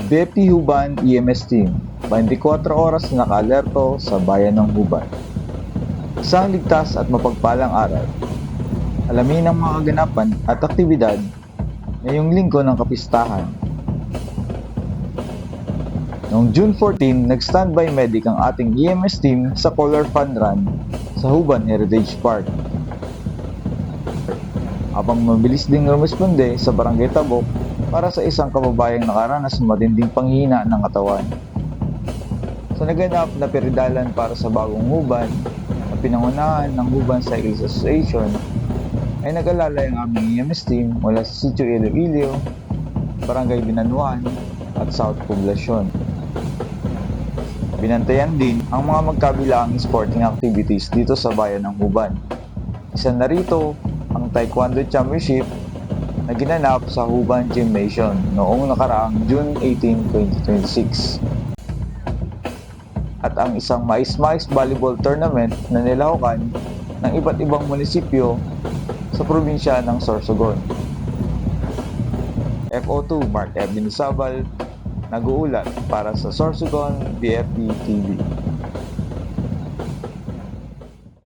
BFP Huban EMS Team, 24 oras na naka-alerto sa bayan ng Huban. Isang ligtas at mapagpalang araw. Alamin ang mga kaganapan at aktibidad ngayong linggo ng kapistahan. Noong June 14, nag-standby medic ang ating EMS team sa Color Fun Run sa Huban Heritage Park. Habang mabilis ding rumisponde sa Barangay Tabok para sa isang kababayang nakaranas ng matinding panghihina ng katawan. Sa naganap na peridalan para sa Bagong Huban na pinangunahan ng Huban Cyclist Association, ay nag-alalay ang aming EMS team mula sa Sitio Iloilo, Barangay Binanuan at South Poblacion. Binantayan din ang mga magkabilang sporting activities dito sa bayan ng Huban. Isa na rito ang Taekwondo Championship na ginanap sa Huban Gymnasium noong nakaraang June 18, 2026. At ang isang mais-mais volleyball tournament na nilahukan ng iba't ibang munisipyo sa probinsya ng Sorsogon. FO2 Mark Edwin Sabal, nag-uulat para sa Sorsogon BFP TV.